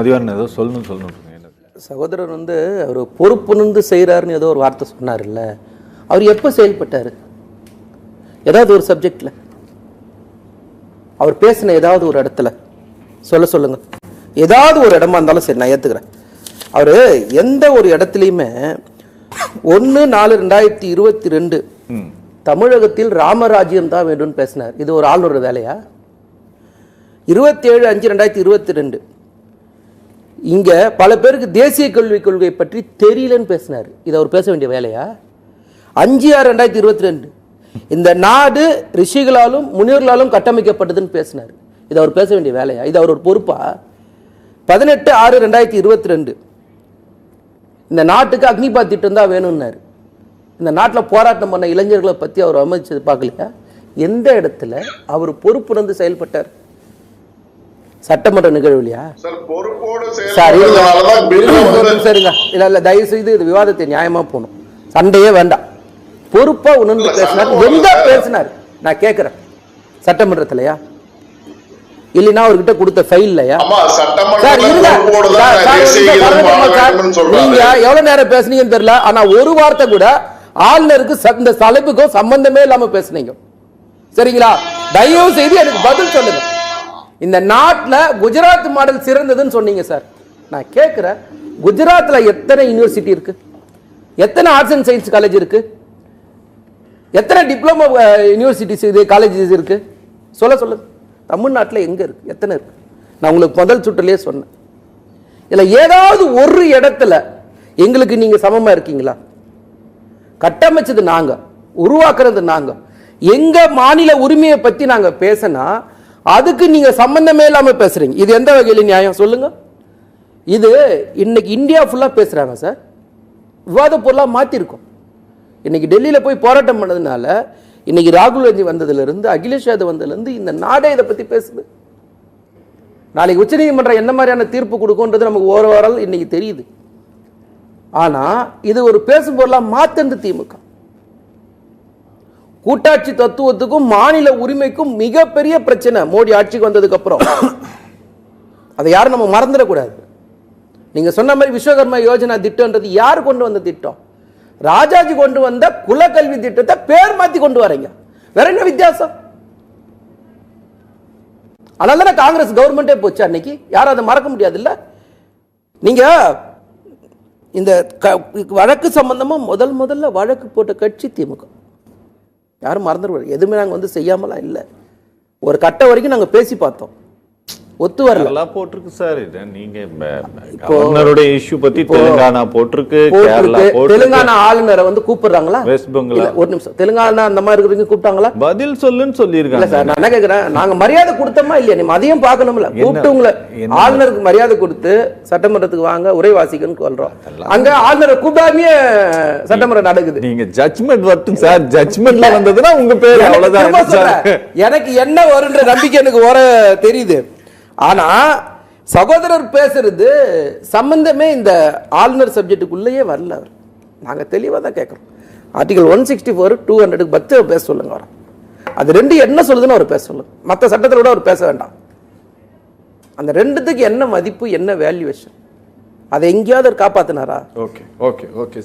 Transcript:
மதிவாரன் ஏதோ சொல்லணும் சகோதரர் வந்து அவர் பொறுப்புணர்ந்து செய்கிறாருன்னு ஏதோ ஒரு வார்த்தை சொன்னார்ல, அவர் எப்போ செயல்பட்டார்? ஏதாவது ஒரு சப்ஜெக்டில் அவர் பேசின ஏதாவது ஒரு இடத்துல சொல்லுங்க. ஏதாவது ஒரு இடமா இருந்தாலும் சரி, நான் ஏற்றுக்கிறேன். அவர் எந்த ஒரு இடத்துலையுமே 1/4/2022 தமிழகத்தில் ராமராஜ்யம் தான் வேண்டும்னு பேசினார். இது ஒரு ஆளுநர் வேலையா? 27/5/2022 இங்க பல பேருக்கு தேசிய கல்விக் கொள்கை பற்றி தெரியலன்னு பேசினார். இது அவர் பேச வேண்டிய வேலையா? 5/6/2022 இந்த நாடு ரிஷிகளாலும் முனிவர்களாலும் கட்டமைக்கப்பட்டதுன்னு பேசினார். இது அவர் பேச வேண்டிய வேலையா? இது அவர் ஒரு பொறுப்பா? 18/6/2022 இந்த நாட்டுக்கு அக்னிபாத் திட்டம் தான் வேணும்னாரு. இந்த நாட்டில் போராட்டம் பண்ண இளைஞர்களை பற்றி அவர் அமைச்சது பார்க்கலையா? எந்த இடத்துல அவர் பொறுப்புணர்ந்து செயல்பட்டார்? சட்டமன்ற நிகழ்வுலையா? சரிங்க, இல்ல தயவு செய்து இது விவாதத்தை நியாயமா போகணும், சண்டையே வேண்டாம். பொறுப்பா உணர்ந்து பேசினார். எங்க பேசினார் நான் கேட்கிறேன்? சட்டமன்றத்திலயா? இல்லைன்னா அவர்கிட்ட கொடுத்த ஃபைல்லையா? நீங்க எவ்வளவு நேரம் பேசுனீங்கன்னு தெரியல, ஆனா ஒரு வார்த்தை கூட ஆளுநருக்கு இந்த தலைப்புக்கும் சம்பந்தமே இல்லாம பேசுனீங்க. சரிங்களா? தயவு செய்து எனக்கு பதில் சொல்லுங்க. இந்த நாட்டில் குஜராத் மாடல் சிறந்ததுன்னு சொன்னீங்க சார். நான் கேட்கிறேன், குஜராத்ல எத்தனை யூனிவர்சிட்டி இருக்கு? எத்தனை ஆர்ட்ஸ் அண்ட் சயின்ஸ் காலேஜ் இருக்கு? எத்தனை டிப்ளமோ யூனிவர்சிட்டிஸ் இது காலேஜஸ் இருக்கு? சொல்லுங்க. தமிழ்நாட்டில் எங்க இருக்கு? எத்தனை இருக்கு? நான் உங்களுக்கு முதல் சுற்றிலே சொன்னேன். இல்ல ஏதாவது ஒரு இடத்துல எங்களுக்கு நீங்க சமமா இருக்கீங்களா? கட்டமைச்சது நாங்க, உருவாக்குறது நாங்க. எங்க மாநில உரிமையை பத்தி நாங்க பேசினா அதுக்கு நீங்க சம்பந்தமே இல்லாம பேசுறீங்க. இது எந்த வகையில் நியாயம் சொல்லுங்க? இது இன்னைக்கு இந்தியா ஃபுல்லா பேசுறாங்க சார். விவாத பொருளா மாத்திருக்கோம். இன்னைக்கு டெல்லியில போய் போராட்டம் பண்ணதுனால, இன்னைக்கு ராகுல் காந்தி வந்ததுல இருந்து, அகிலேஷ் யாதவ் வந்ததுல இருந்து இந்த நாடே இதை பத்தி பேசுது. நாளைக்கு உச்சநீதிமன்றம் என்ன மாதிரியான தீர்ப்பு கொடுக்கும்ன்றது நமக்கு ஓரளவு இன்னைக்கு தெரியுது. ஆனா இது ஒரு பேசும் பொருளா மாத்தந்து திமுக. கூட்டாட்சி தத்துவத்துக்கும் மாநில உரிமைக்கும் மிகப்பெரிய பிரச்சனை மோடி ஆட்சிக்கு வந்ததுக்கு அப்புறம். அதை யாரும் நம்ம மறந்துடக்கூடாது. நீங்க சொன்ன மாதிரி விஸ்வகர்மா யோஜனா திட்டம்ன்றது யார் கொண்டு வந்த திட்டம்? ராஜாஜி கொண்டு வந்த குலக்கல்வி திட்டத்தை பேர் மாத்தி கொண்டு வரீங்க. வேற என்ன வித்தியாசம்? அதனால காங்கிரஸ் கவர்மெண்டே போச்சு அன்னைக்கு. யாரும் அதை மறக்க முடியாது இல்ல? நீங்க இந்த வழக்கு சம்பந்தமா முதல்ல வழக்கு போட்ட கட்சி திமுக. யாரும் மறந்துடுவாங்க. எதுவுமே நாங்கள் வந்து செய்யாமலாம் இல்லை. ஒரு கட்ட வரைக்கும் நாங்கள் பேசி பார்த்தோம், ஒத்து வரல. போட்டிருக்கு சார். நீங்க கவர்னருடைய இஷ்யூ பத்தி தெலுங்கானா போட்டிருக்கு, தெலுங்கானா ஆளுநரை வந்து கூப்பிடுறாங்களா? வெஸ்ட் பெங்கால் ஒரு நிமிஷம், தெலுங்கானா அந்த மாதிரி இருக்கிறவங்க கூப்பிட்டாங்களா? பதில் சொல்லுன்னு சொல்லியிருக்காங்க சார். நான் என்ன கேட்கிறேன், நாங்க மரியாதை கொடுத்தோமா இல்லையா? நீ அதையும் பார்க்கணும்ல. கூப்பிட்டு உங்களை ஆளுநருக்கு மரியாதை கொடுத்து சட்டமன்றத்துக்கு வாங்க உரை வாசிக்கன்னு சொல்றோம். அங்க ஆளுநரை கூப்பிடாமே சட்டமன்றம் நடக்குது. நீங்க ஜட்ஜ்மெண்ட் வரட்டும் சார். ஜட்ஜ்மெண்ட்ல வந்ததுன்னா உங்க பேர் அவ்வளவுதான். எனக்கு என்ன வரும்ன்ற நம்பிக்கை எனக்கு வர தெரியுது. ஆனா சகோதரர் பேசுறது சம்பந்தமே இந்த ஆளுநர் சப்ஜெக்டுக்குள்ளேயே வரல. அவர் நாங்க தெளிவா தான் கேட்கிறோம். ஆர்டிகல் 164 200 பத்து பேச சொல்லுங்க. வர அது ரெண்டு என்ன சொல்லுதுன்னு அவர் பேச சொல்லுங்க. மற்ற சட்டத்தில் கூட அவர் பேச வேண்டாம். அந்த ரெண்டுத்துக்கு என்ன மதிப்பு, என்ன வேல்யூவேஷன், அதை எங்கேயாவது காப்பாத்தினாரா? Okay okay okay.